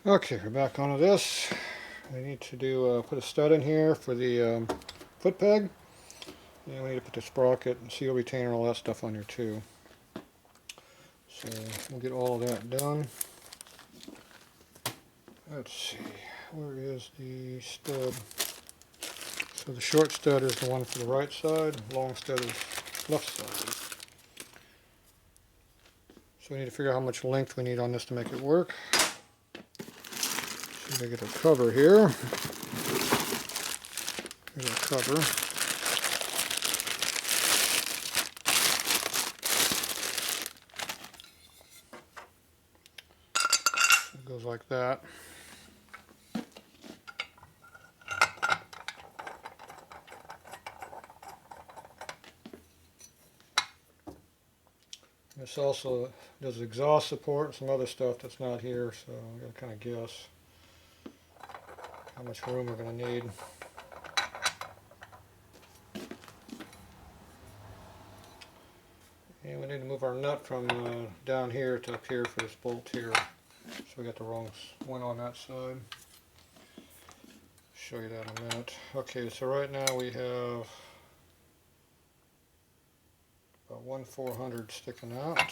Okay, we're back onto this. We need to do put a stud in here for the foot peg, and we need to put the sprocket and seal retainer and all that stuff on here too. So we'll get all of that done. Let's see, where is the stud? So the short stud is the one for the right side, long stud is left side. So we need to figure out how much length we need on this to make it work. So I get a cover here. Here's a cover. It goes like that. This also does exhaust support and some other stuff that's not here, so I'm going to kind of guess how much room we're going to need. And we need to move our nut from down here to up here for this bolt here. So we got the wrong one on that side. Show you that in a minute. Okay, so right now we have about 1/400 sticking out.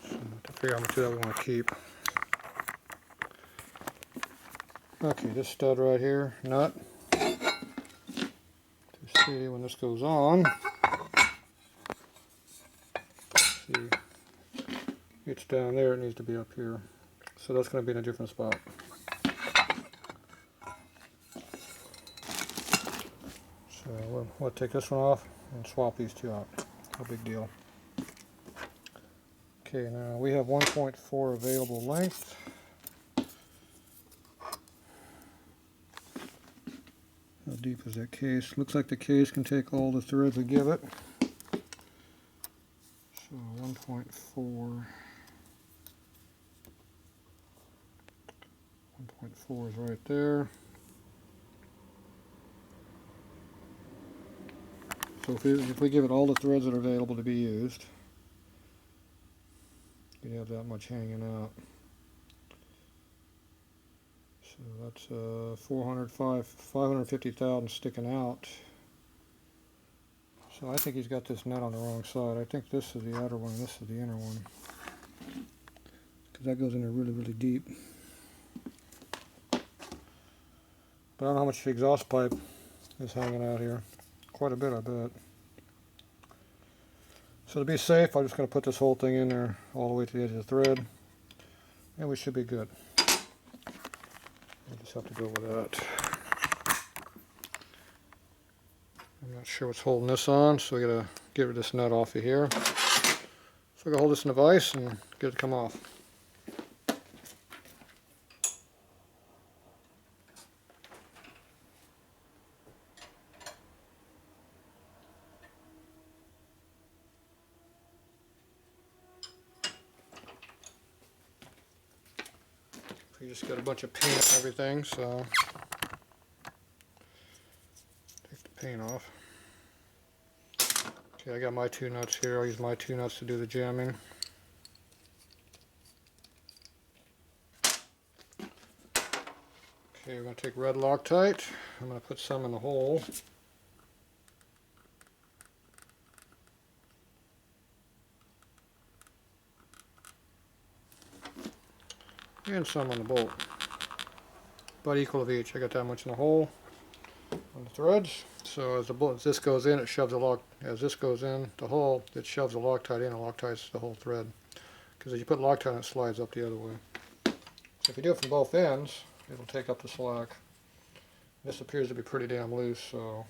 So to figure out how much of that we want to keep. Okay, this stud right here, nut. To see when this goes on. See, it's down there, it needs to be up here. So that's going to be in a different spot. So we'll take this one off and swap these two out. No big deal. Okay, now we have 1.4 available length. How deep is that case? Looks like the case can take all the threads we give it. So 1.4. 1.4 is right there. So if we give it all the threads that are available to be used, you'd have that much hanging out. So that's 550,000 sticking out. So I think he's got this nut on the wrong side. I think this is the outer one and this is the inner one. Because that goes in there really, really deep. But I don't know how much the exhaust pipe is hanging out here. Quite a bit, I bet. So to be safe, I'm just going to put this whole thing in there all the way to the edge of the thread. And we should be good. I just have to go with that. I'm not sure what's holding this on, so we got to get rid of this nut off of here. So I got to hold this in a vise and get it to come off. We just got a bunch of paint and everything, so take the paint off. Okay, I got my two nuts here. I'll use my two nuts to do the jamming. Okay, we're going to take red Loctite. I'm going to put some in the hole. And some on the bolt. About equal of each. I got that much in the hole on the threads. So as this goes in, it shoves the as this goes in the hole, it shoves the Loctite in and Loctites the whole thread. Because if you put Loctite on it, slides up the other way. So if you do it from both ends, it'll take up the slack. This appears to be pretty damn loose, so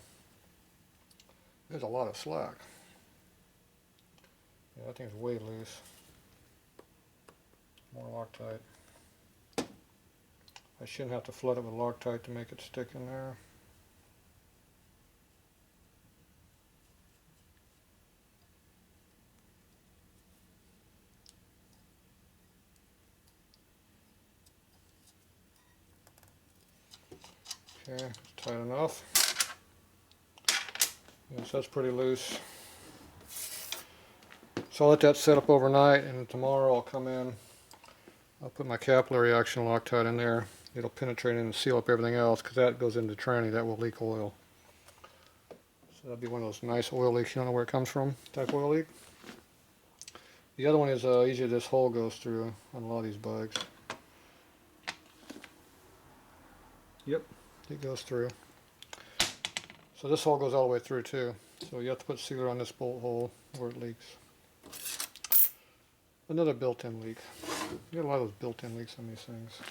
there's a lot of slack. Yeah, that thing's way loose. More Loctite. I shouldn't have to flood it with Loctite to make it stick in there. Okay, it's tight enough. Yes, that's pretty loose. So I'll let that set up overnight, and tomorrow I'll come in I'll put my capillary action Loctite in there. It'll penetrate in and seal up everything else, because that goes into tranny. That will leak oil. So that'll be one of those nice oil leaks you don't know where it comes from type oil leak. The other one is easier. This hole goes through on a lot of these bikes. Yep, it goes through. So this hole goes all the way through too. So you have to put sealer on this bolt hole where it leaks. Another built-in leak. You get a lot of those built-in leaks on these things.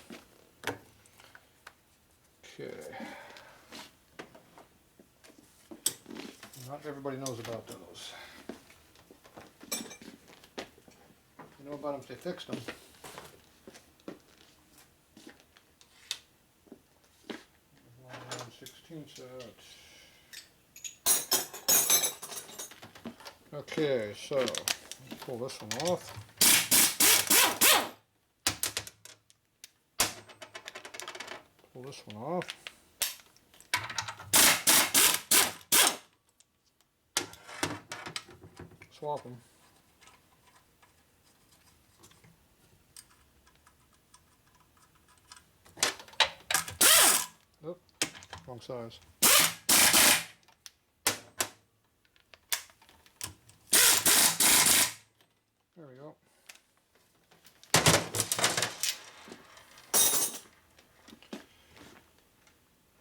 Okay. Not everybody knows about those. You know about them if they fixed them. 16 sets. Okay, so let's pull this one off. Pull this one off. Swap them. Oh, wrong size. There we go.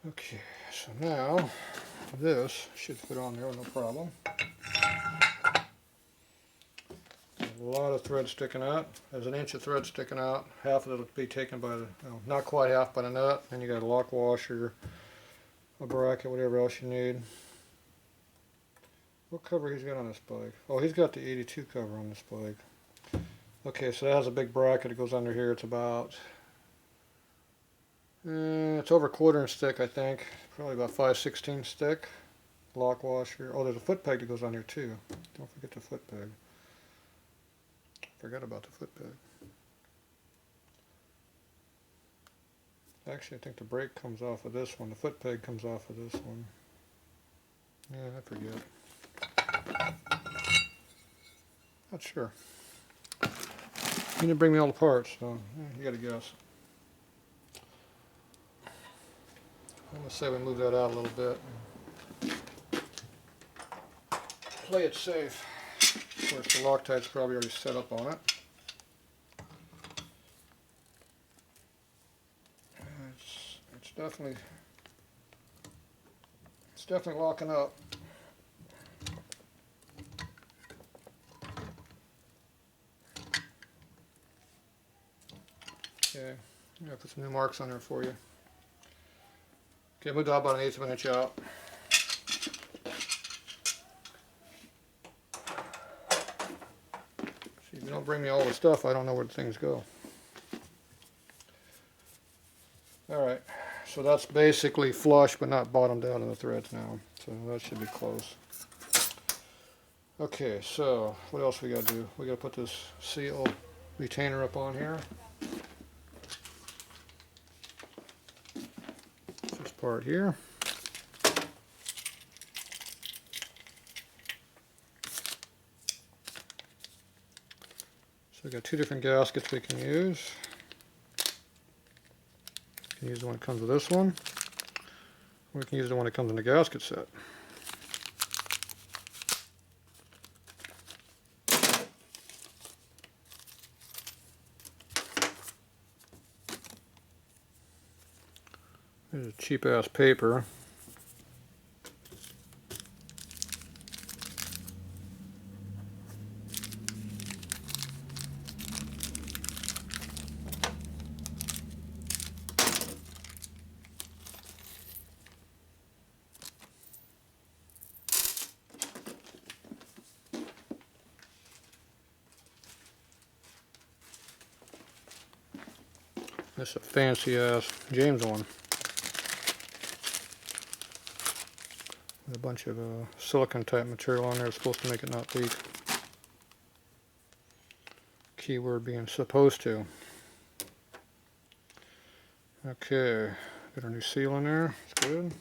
Okay, so now this should fit on there, no problem. A lot of thread sticking out. There's an inch of thread sticking out. Half of it will be taken by the, not quite half by the nut. Then you got a lock washer, a bracket, whatever else you need. What cover he's got on this bike? Oh, he's got the 82 cover on this bike. Okay, so that has a big bracket that goes under here. It's about, it's over 1/4 inch thick, I think. Probably about 5/16 thick. Lock washer. Oh, there's a foot peg that goes on here too. Don't forget the foot peg. Forgot about the foot peg. Actually, I think the brake comes off of this one. The foot peg comes off of this one. Yeah, I forget. Not sure. You didn't bring me all the parts, so you gotta guess. I'm gonna say we move that out a little bit. Play it safe. Of course, the Loctite's probably already set up on it. It's definitely locking up. Okay, I'm gonna put some new marks on there for you. Okay, move that about 1/8 of an inch out. See, if you don't bring me all the stuff, I don't know where the things go. Alright, so that's basically flush but not bottomed out in the threads now. So that should be close. Okay, so what else we gotta do? We gotta put this seal retainer up on here. This part here. So we got 2 different gaskets we can use. We can use the one that comes with this one. Or we can use the one that comes in the gasket set. There's a cheap ass paper. This is a fancy ass James one. With a bunch of silicone type material on there. It's supposed to make it not leak. Keyword being supposed to. Okay, got our new seal in there. It's good.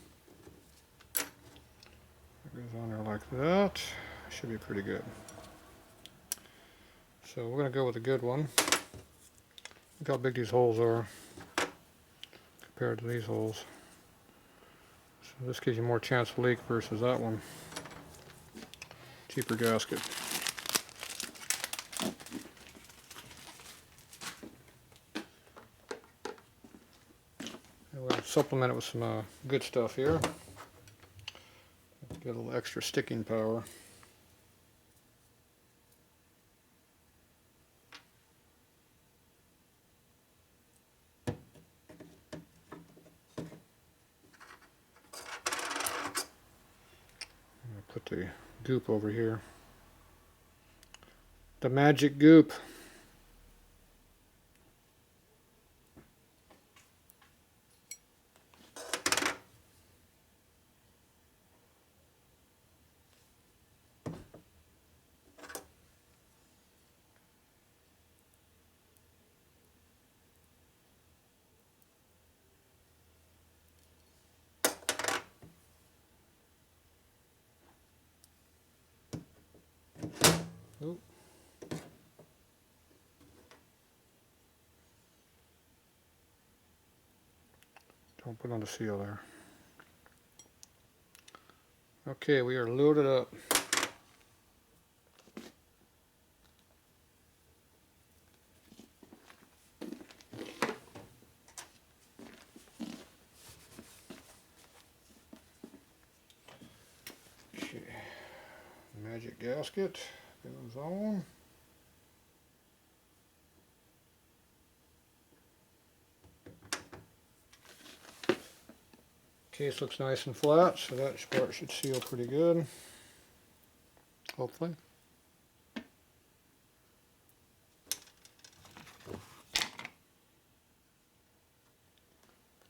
It goes on there like that. Should be pretty good. So we're going to go with a good one. Look how big these holes are compared to these holes. So this gives you more chance of leak versus that one. Cheaper gasket. And we'll supplement it with some good stuff here. Get a little extra sticking power. Put the goop over here. The magic goop. Oop. Don't put on the seal there. Okay, we are loaded up. Okay. Magic gasket goes on. Case looks nice and flat, so that part should seal pretty good. Hopefully. A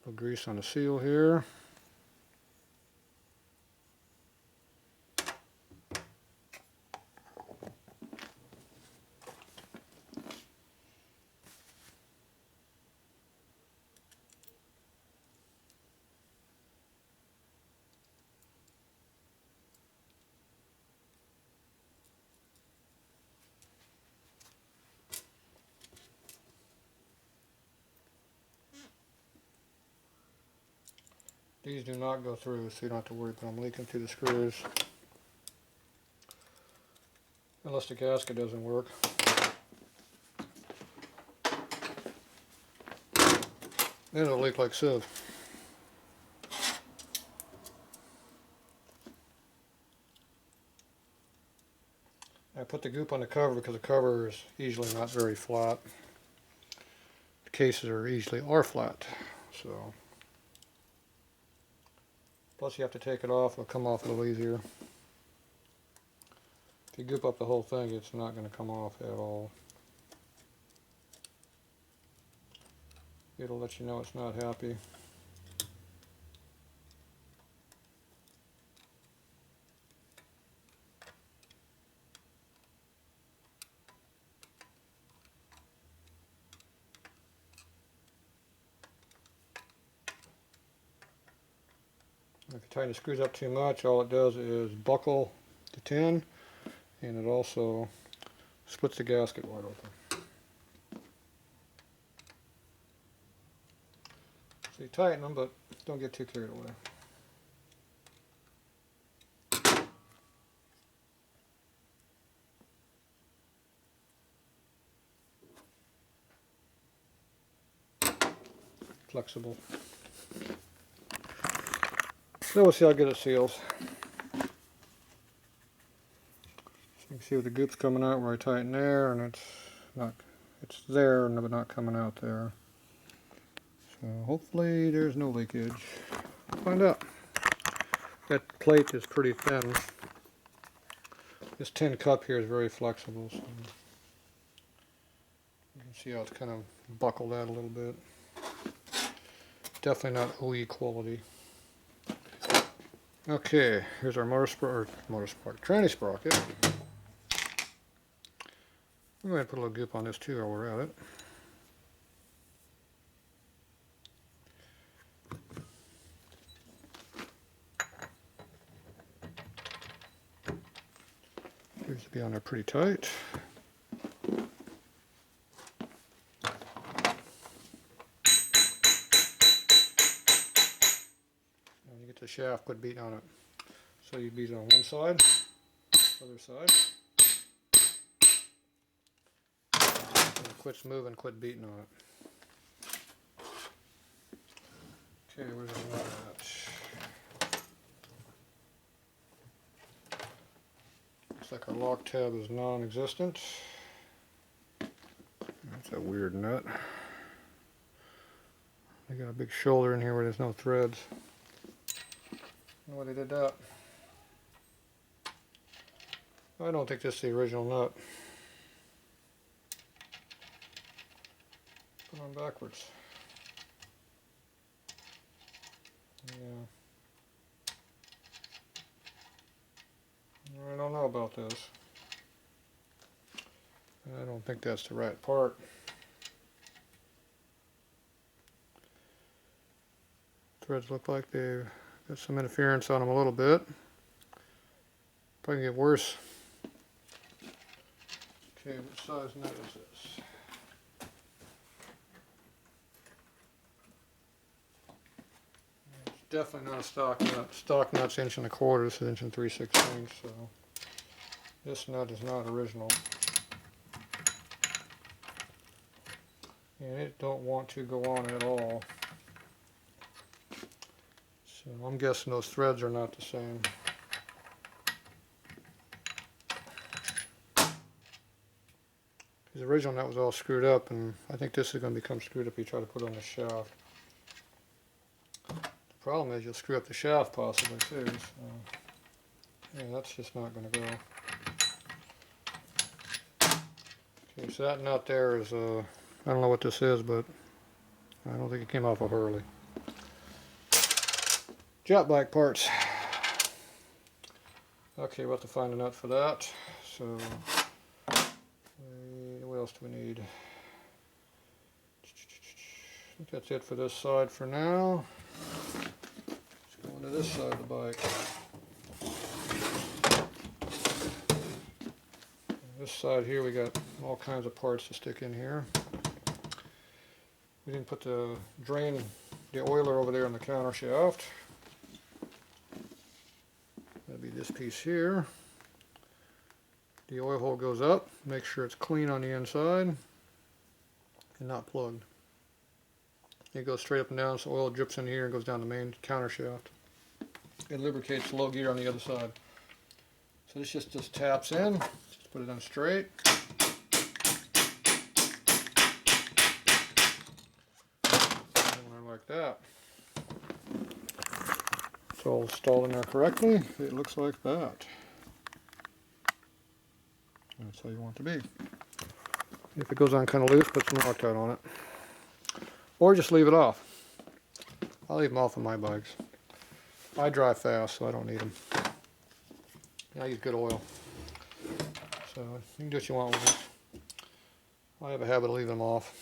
little grease on the seal here. These do not go through, so you don't have to worry about them leaking through the screws. Unless the gasket doesn't work. Then it'll leak like sieve. I put the goop on the cover because the cover is usually not very flat. The cases are usually flat, so. Plus you have to take it off, it'll come off a little easier. If you goop up the whole thing, it's not going to come off at all. It'll let you know it's not happy. If you tighten the screws up too much, all it does is buckle the tin, and it also splits the gasket wide open. So you tighten them, but don't get too carried away. Flexible. So we'll see how good it seals. So you can see where the goop's coming out where I tighten there, and it's there, but not coming out there. So hopefully there's no leakage. We'll find out. That plate is pretty thin. This tin cup here is very flexible, so you can see how it's kind of buckled out a little bit. Definitely not OE quality. Okay, here's our tranny sprocket. I'm going to put a little goop on this too while we're at it. Appears to be on there pretty tight. the shaft, quit beating on it. So you beat on one side, other side. And it quits moving, quit beating on it. Okay, where's the nut at? Looks like our lock tab is non-existent. That's a weird nut. They got a big shoulder in here where there's no threads. I don't know why they did that. I don't think this is the original nut. Put on backwards. Yeah. I don't know about this. I don't think that's the right part. Threads look like they've got some interference on them a little bit. Probably get worse. Okay, what size nut is this? It's definitely not a stock nut. Stock nut's 1.25 inches, this is 1 3/16, so this nut is not original. And it don't want to go on at all. So I'm guessing those threads are not the same. The original nut was all screwed up, and I think this is going to become screwed up if you try to put it on the shaft. The problem is you'll screw up the shaft possibly too, so yeah, that's just not going to go. Okay, so that nut there is, I don't know what this is, but I don't think it came off a Hurley. Jet bike parts. Okay, we'll have to find a nut for that. So, what else do we need? I think that's it for this side for now. Let's go into this side of the bike. This side here we got all kinds of parts to stick in here. We didn't put the drain, the oiler over there on the counter shaft. That'll be this piece here. The oil hole goes up, make sure it's clean on the inside and not plugged. It goes straight up and down, so oil drips in here and goes down the main counter shaft. It lubricates the low gear on the other side. So this just taps in, just put it on straight. And like that. It's all installed in there correctly. It looks like that. That's how you want it to be. If it goes on kind of loose, put some Loctite on it. Or just leave it off. I'll leave them off on my bikes. I drive fast, so I don't need them. I use good oil. So you can do what you want with this. I have a habit of leaving them off.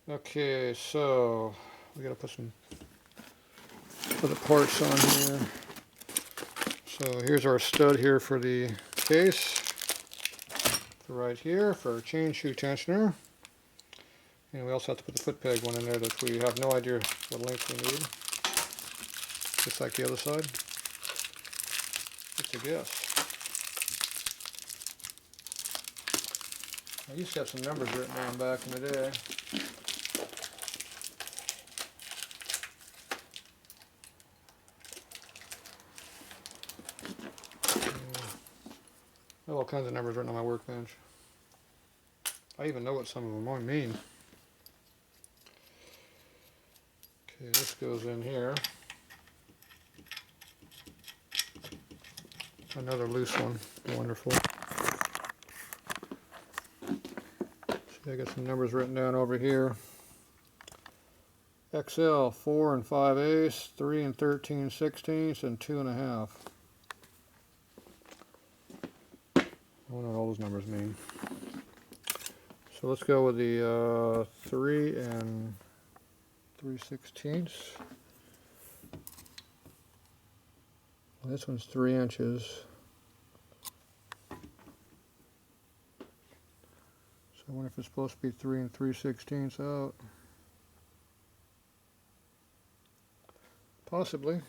Okay, so we gotta put the parts on here. So here's our stud here for the case. Right here for our chain shoe tensioner. And we also have to put the foot peg one in there that we have no idea what length we need. Just like the other side. It's a guess. I used to have some numbers written down back in the day. I have all kinds of numbers written on my workbench. I even know what some of them mean. Okay, this goes in here. Another loose one. Wonderful. See, I got some numbers written down over here. XL 4 and 5/8, 3 and 13/16, and 2 1/2. I don't know what all those numbers mean. So let's go with the 3 and 3/16. Well, this one's 3 inches. So I wonder if it's supposed to be 3 and 3/16 out. Possibly.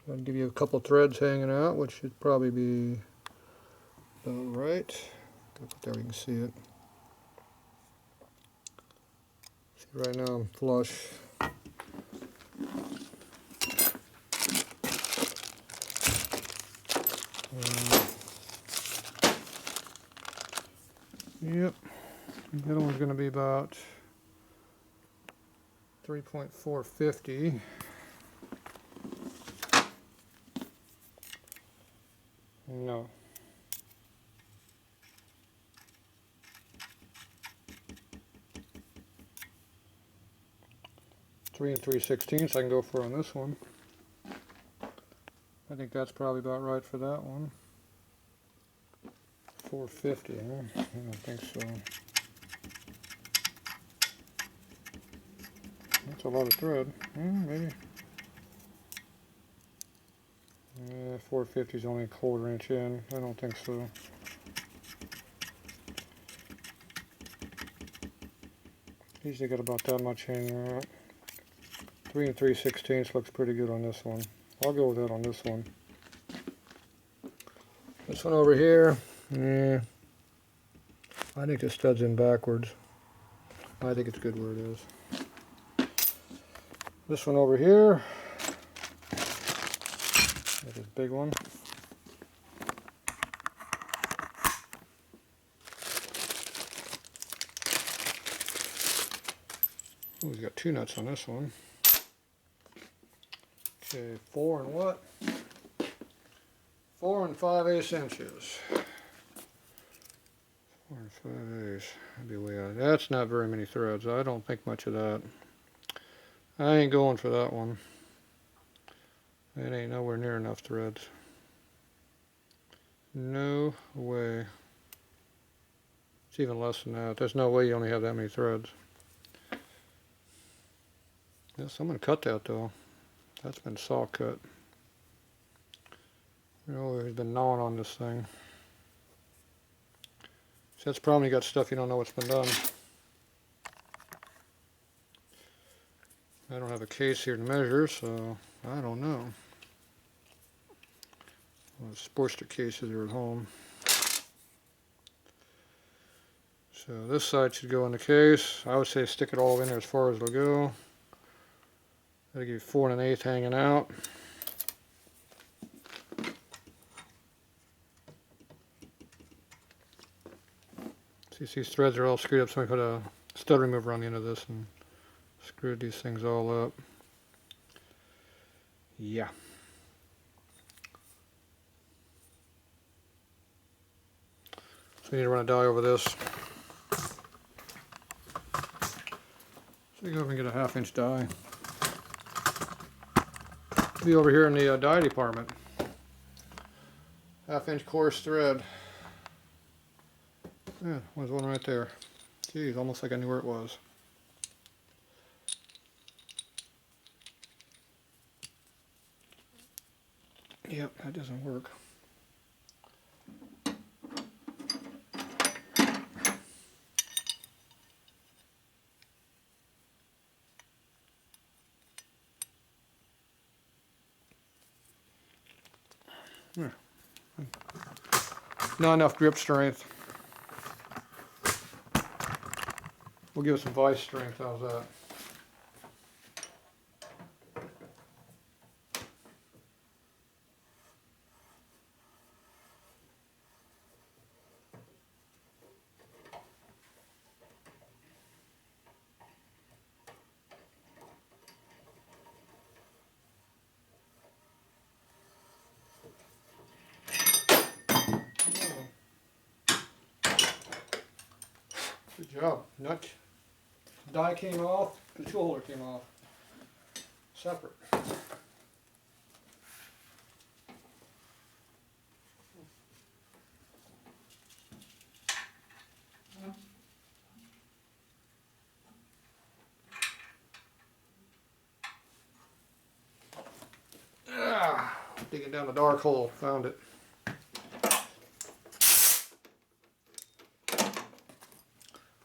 I'll give you a couple threads hanging out, which should probably be about right. There we can see it. See, right now I'm flush. Yep, the other one's going to be about 3.450. No. Three and 3/16 I can go for on this one. I think that's probably about right for that one. 450, huh? I don't think so. That's a lot of thread. Maybe. 450 is only a 1/4 inch in. I don't think so. Usually got about that much hanging out. 3 and 3/16 looks pretty good on this one. I'll go with that on this one. This one over here, I think the stud's in backwards. I think it's good where it is. This one over here, that is a big one. Oh, we've got 2 nuts on this one. Okay, 4 and what? 4 and 5/8 inches. 4 and 5/8. That'd be way out. That's not very many threads. I don't think much of that. I ain't going for that one. It ain't nowhere near enough threads. No way. It's even less than that. There's no way you only have that many threads. Yeah, someone cut that though. That's been saw cut. You know, he's been gnawing on this thing. So that's the problem, you got stuff you don't know what's been done. I don't have a case here to measure, so I don't know. Well, the sportster cases are at home. So this side should go in the case. I would say stick it all in there as far as it'll go. That'll give you 4 1/8 hanging out. See, these threads are all screwed up, so I put a stud remover on the end of this and screwed these things all up. Yeah. So we need to run a die over this. So you go over and get a 1/2 inch die. Be over here in the die department. 1/2 inch coarse thread. Yeah, there's one right there. Geez, almost like I knew where it was. Yep, that doesn't work. Yeah. Not enough grip strength. We'll give it some vise strength, how's that? Good job. Nut die came off, and the tool holder came off. Separate. Digging down the dark hole, found it.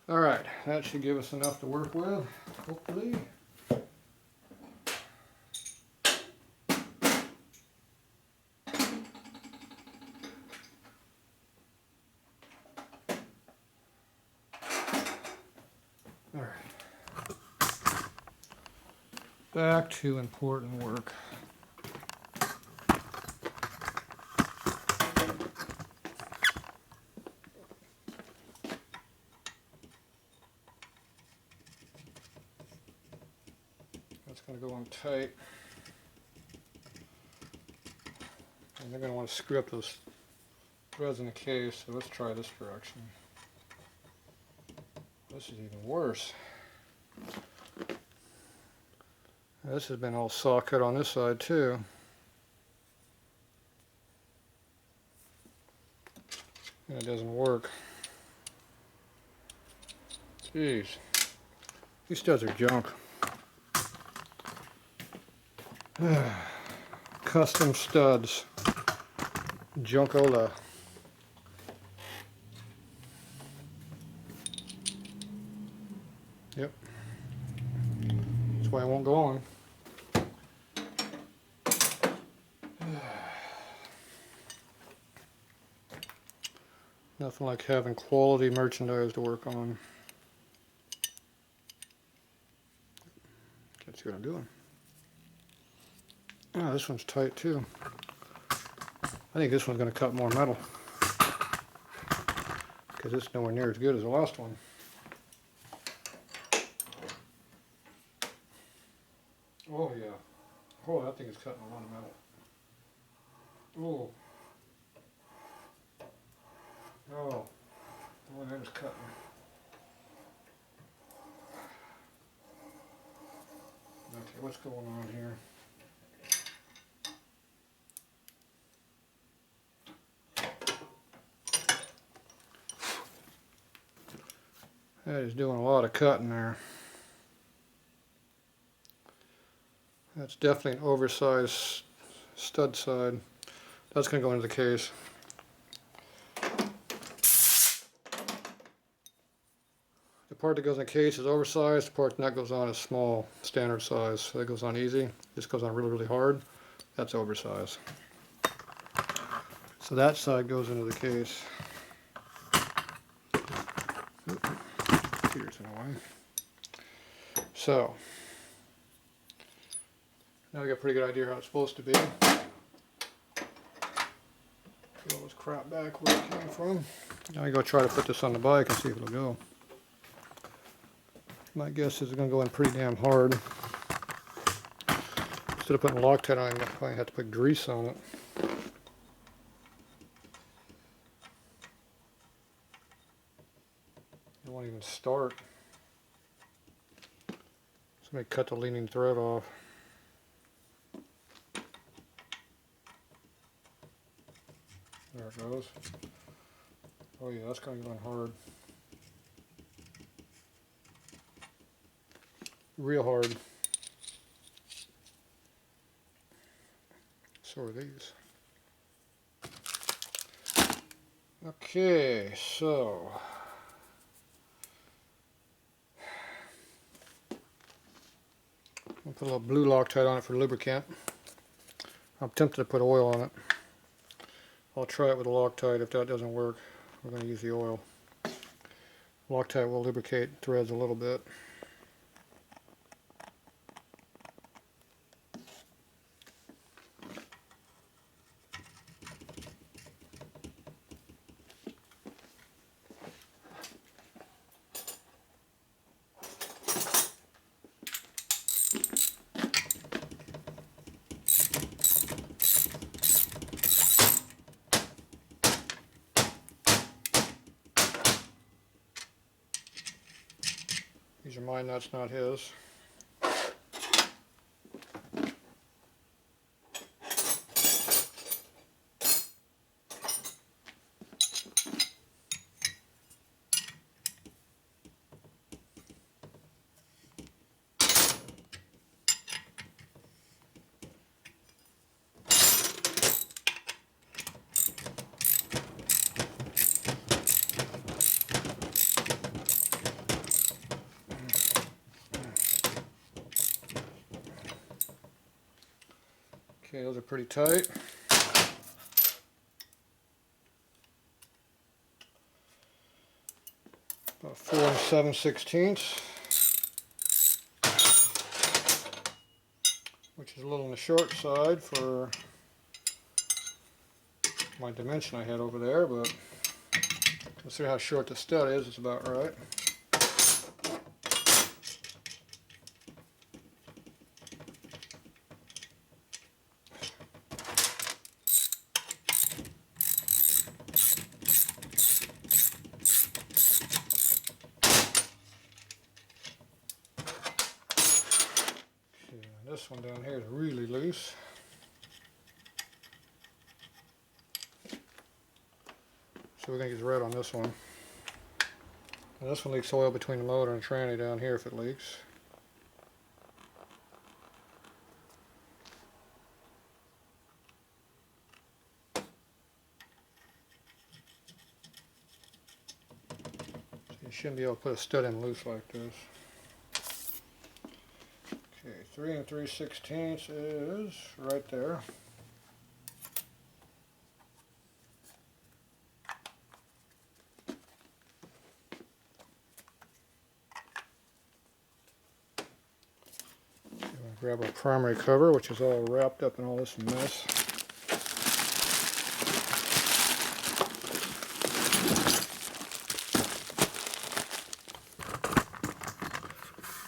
Alright, that should give us enough to work with, hopefully. Alright. Back to important work. That's going to go on tight. And they're going to want to screw up those threads in the case, so let's try this direction. This is even worse. This has been all saw cut on this side too. And it doesn't work. Jeez. These studs are junk. Custom studs. Junkola. Yep. That's why I won't go on. Nothing like having quality merchandise to work on. Can't see what I'm doing. Oh, this one's tight too. I think this one's going to cut more metal, because it's nowhere near as good as the last one. Oh yeah. Oh, that thing is cutting a lot of metal. Oh. Oh. Oh, that is cutting. Okay, what's going on here? That is doing a lot of cutting there. That's definitely an oversized stud side. That's going to go into the case. The part that goes in the case is oversized, the part that goes on is small, standard size. So that goes on easy. This goes on really, really hard. That's oversized. So that side goes into the case. Here's in a way. So now we got a pretty good idea how it's supposed to be. Put all this crap back where it came from. Now we go try to put this on the bike and see if it'll go. My guess is it's going to go in pretty damn hard. Instead of putting Loctite on it, I probably have to put grease on it. It won't even start. Somebody cut the leaning thread off. There it goes. Oh yeah, that's going to go in hard. Real hard. So are these. Okay, so I'll put a little blue Loctite on it for lubricant. I'm tempted to put oil on it. I'll try it with a Loctite. If that doesn't work, we're going to use the oil. Loctite will lubricate threads a little bit. These are my nuts, not his. Okay, those are pretty tight. About 4 7/16, which is a little on the short side for my dimension I had over there, but consider how short the stud is, it's about right. Okay, this one down here is really loose. So we're going to get red on this one. And this one leaks oil between the motor and the tranny down here if it leaks. So you shouldn't be able to put a stud in loose like this. Okay, 3 3/16 is right there. Grab our primary cover, which is all wrapped up in all this mess.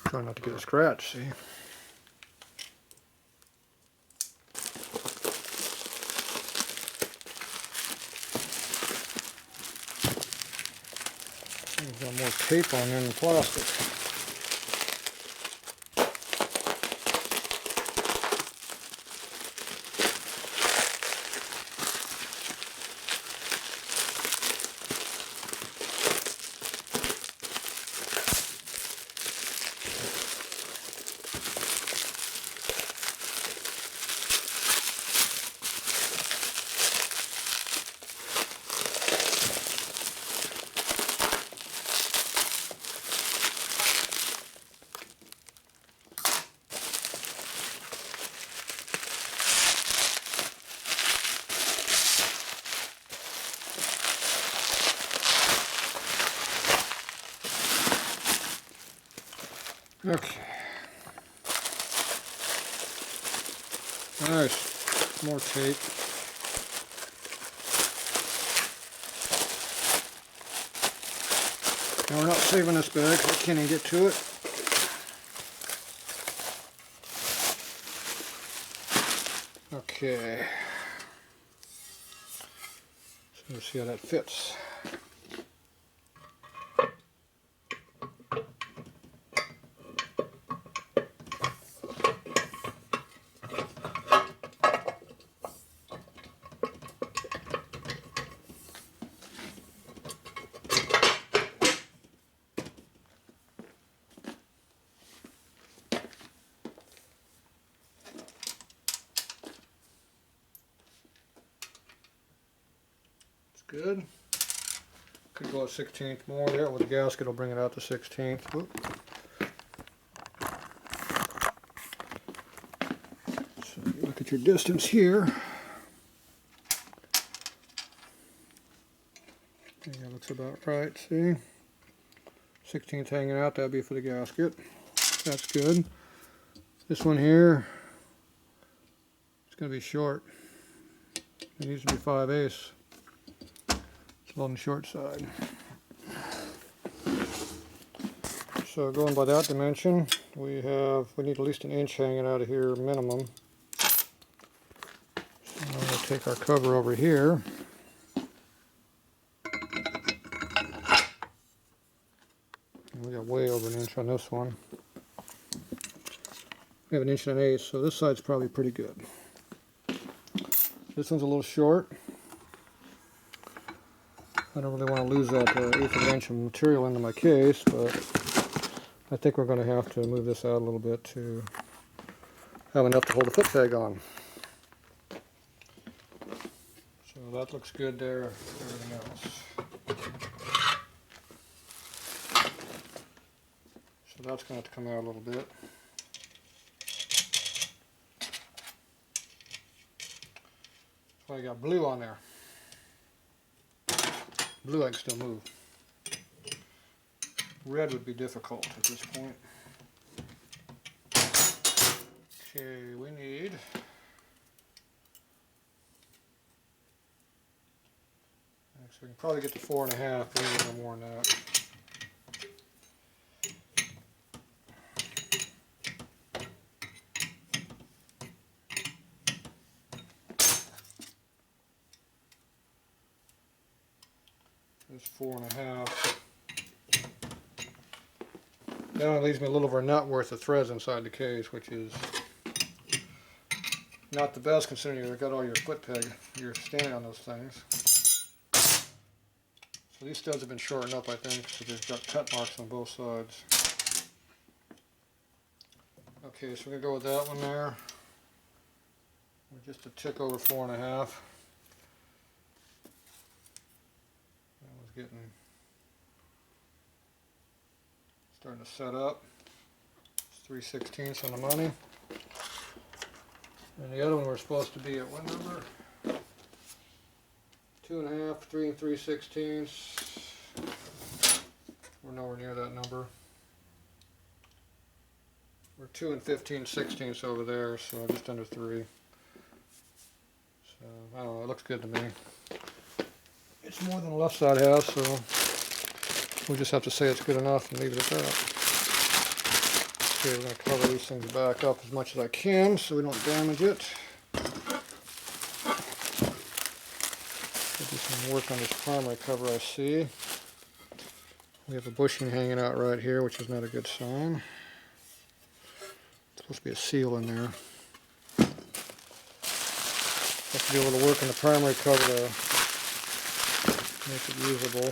Try not to get a scratch, see? We've got more tape on there than plastic. Okay. Nice. More tape. Now we're not saving this bag because I can't even get to it. Okay. So let's see how that fits. Good. Could go a 1/16 more there with the gasket. Will bring it out to 1/16. So you look at your distance here. That looks about right. See, 1/16 hanging out. That'd be for the gasket. That's good. This one here, it's going to be short. It needs to be 5/8. On the short side. So going by that dimension, we need at least 1 inch hanging out of here minimum. So I'm going to take our cover over here. And we got way over 1 inch on this one. We have 1 1/8 inch, so this side's probably pretty good. This one's a little short. I don't really want to lose that 1/8 of an inch of material into my case, but I think we're going to have to move this out a little bit to have enough to hold the foot peg on. So that looks good there, everything else. So that's going to have to come out a little bit. Well, I got blue on there. Blue I can still move. Red would be difficult at this point. Okay, we need actually we can probably get to 4.5, but we need no more than that. There's 4.5. That only leaves me a little over a nut worth of threads inside the case, which is not the best considering you've got all your foot peg. You're standing on those things. So these studs have been shortened up, I think, because they've got cut marks on both sides. Okay, so we're going to go with that one there. We're just a tick over 4.5. That was starting to set up. It's 3/16 on the money. And the other one we're supposed to be at what number? 2.5, 3 3/16. We're nowhere near that number. We're 2 15/16 over there, so just under 3. So I don't know, it looks good to me. It's more than the left side has, so we just have to say it's good enough and leave it at that. Okay, we're going to cover these things back up as much as I can so we don't damage it. Do some work on this primary cover I see. We have a bushing hanging out right here, which is not a good sign. It's supposed to be a seal in there. Have to do a little work on the primary cover to make it usable.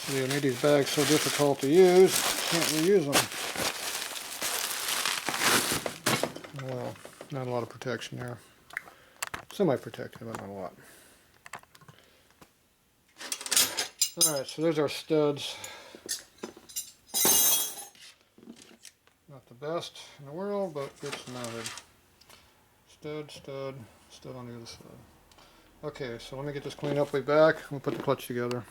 See, I made these bags so difficult to use, can't reuse them. Well, not a lot of protection there. Semi-protective, but not a lot. Alright, so there's our studs. Not the best in the world, but it's mounted. Stud, stud, stud on the other side. Okay, so let me get this cleaned up way back. We'll put the clutch together.